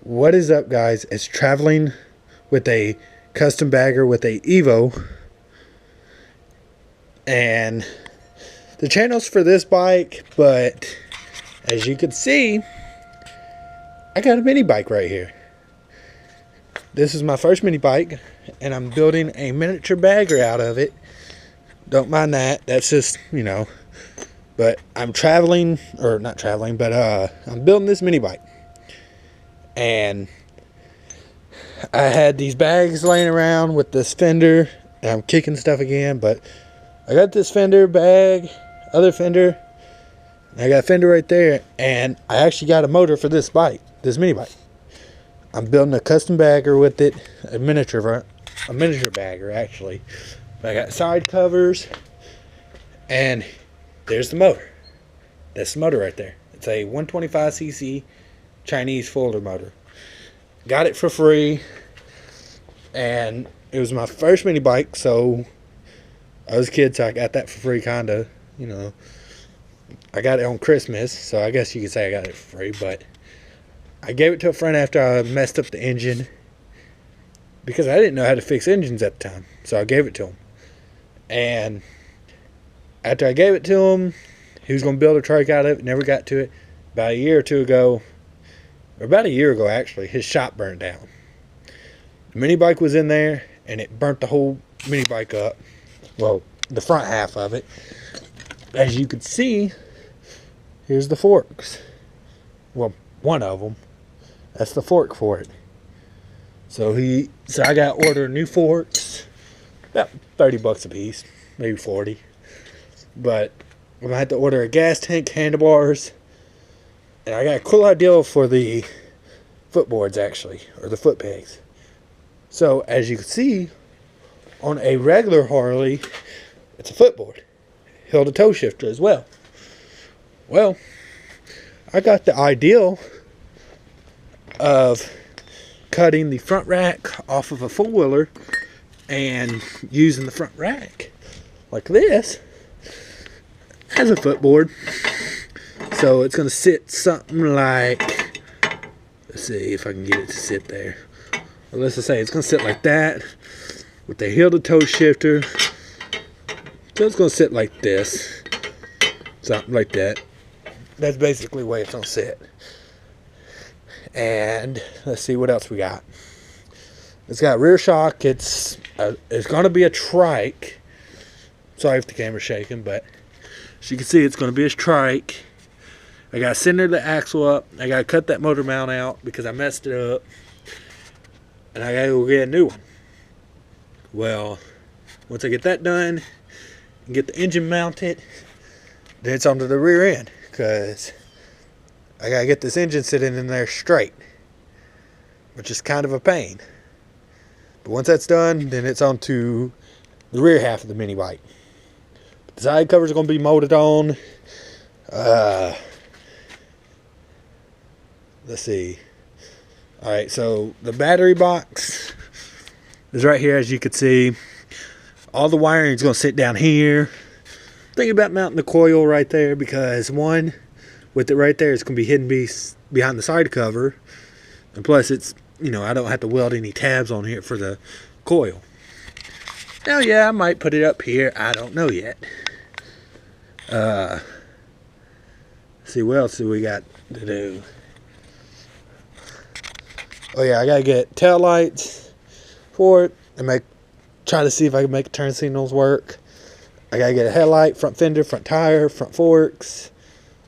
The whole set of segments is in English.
What is up, guys? It's Traveling with a custom bagger with a Evo, and the channel's for this bike, but as you can see, I got a mini bike right here. This is my first mini bike, and I'm building a miniature bagger out of it. Don't mind that. That's just, but I'm traveling, or not traveling, but I'm building this mini bike. And I had these bags laying around with this fender, and I'm kicking stuff again, but I got this fender bag, other fender, I got a fender right there, and I actually got a motor for this bike, this mini bike. I'm building a custom bagger with it, a miniature bagger actually. I got side covers, and there's the motor. That's the motor right there. It's a 125cc Chinese folder motor. Got it for free, and it was my first mini bike, so I was a kid, so I got that for free, kinda. I got it on Christmas, so I guess you could say I got it for free, but I gave it to a friend after I messed up the engine, because I didn't know how to fix engines at the time, so I gave it to him. And after I gave it to him, he was going to build a trike out of it, never got to it. About a year or two ago, or about a year ago actually, his shop burned down. The mini bike was in there, and it burnt the whole mini bike up. Well, the front half of it. As you can see, here's the forks. Well, one of them. That's the fork for it. So I got to order new forks. About 30 bucks a piece, maybe 40. But I'm going to have to order a gas tank, handlebars, and I got a cool idea for the footboards, actually, or the foot pegs. So, as you can see, on a regular Harley, it's a footboard. Held a toe shifter as well. Well, I got the ideal of cutting the front rack off of a four-wheeler and using the front rack like this as a footboard. So it's going to sit something like, let's see if I can get it to sit there. Well, let's just say it's going to sit like that with the heel to toe shifter. So it's going to sit like this, something like that. That's basically the way it's going to sit. And let's see what else we got. It's got rear shock. It's going to be a trike. Sorry if the camera's shaking, but as you can see, it's going to be a trike. I got to center the axle up. I got to cut that motor mount out because I messed it up. And I got to go get a new one. Well, once I get that done and get the engine mounted, then it's onto the rear end, because I got to get this engine sitting in there straight, which is kind of a pain. But once that's done, then it's onto the rear half of the mini bike. The side covers are going to be molded on. Let's see. Alright, so the battery box is right here, as you can see. All the wiring is going to sit down here. Thinking about mounting the coil right there, because one, with it right there, it's going to be hidden behind the side cover. And plus, it's, I don't have to weld any tabs on here for the coil. Now, yeah, I might put it up here. I don't know yet. See, what else do we got to do? Oh yeah, I gotta get tail lights for it and try to see if I can make turn signals work. I gotta get a headlight, front fender, front tire, front forks,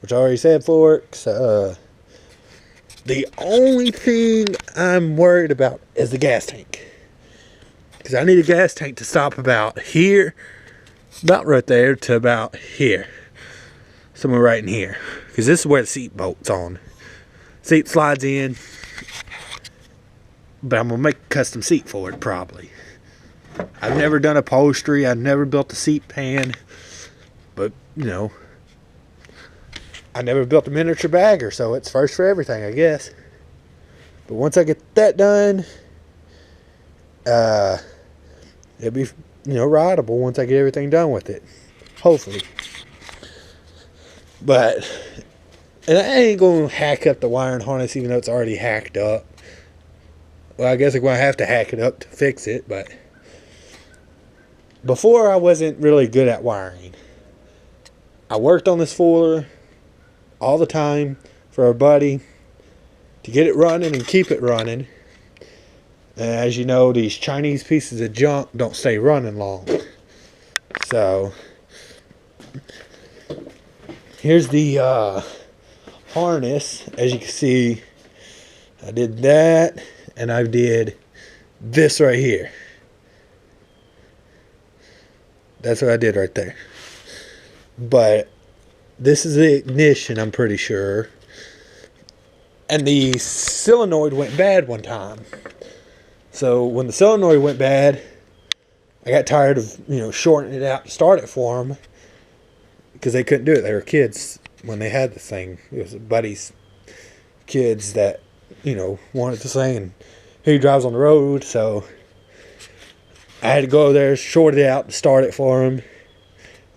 which I already said forks. The only thing I'm worried about is the gas tank, because I need a gas tank to stop about here, about right there, to about here, somewhere right in here, because this is where the seat bolt's on. Seat slides in. But I'm going to make a custom seat for it, probably. I've never done upholstery. I've never built a seat pan. But, I never built a miniature bagger, so it's first for everything, I guess. But once I get that done, it'll be, rideable once I get everything done with it. Hopefully. But, and I ain't going to hack up the wiring harness, even though it's already hacked up. Well, I guess I'm going to have to hack it up to fix it, but before I wasn't really good at wiring. I worked on this fooler all the time for a buddy to get it running and keep it running. And as you know, these Chinese pieces of junk don't stay running long. So here's the harness. As you can see, I did that and I did this right here. That's what I did right there. But this is the ignition, I'm pretty sure. And the solenoid went bad one time. So when the solenoid went bad, I got tired of, shortening it out to start it for them. Because they couldn't do it. They were kids when they had the thing. It was a buddy's kids that, wanted the thing. And he drives on the road, so I had to go there, short it out, and start it for him.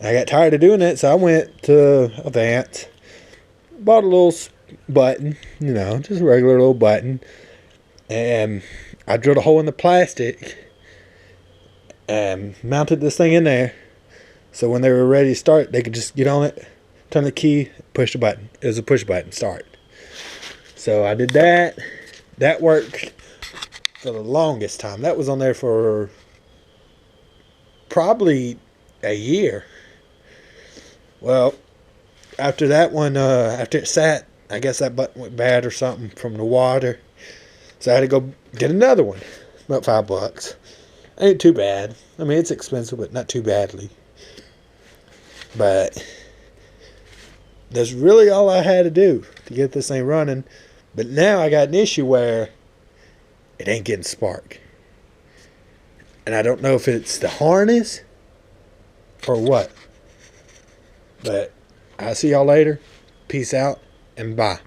I got tired of doing it, so I went to Advance, bought a little button, just a regular little button, and I drilled a hole in the plastic and mounted this thing in there, so when they were ready to start, they could just get on it, turn the key, push the button. It was a push button, start. So I did that. That worked for the longest time. That was on there for probably a year. Well, after that one, after it sat, I guess that button went bad or something from the water. So I had to go get another one. About $5. Ain't too bad. I mean, it's expensive, but not too badly. But that's really all I had to do to get this thing running. But now I got an issue where it ain't getting spark. And I don't know if it's the harness or what. But I'll see y'all later. Peace out and bye.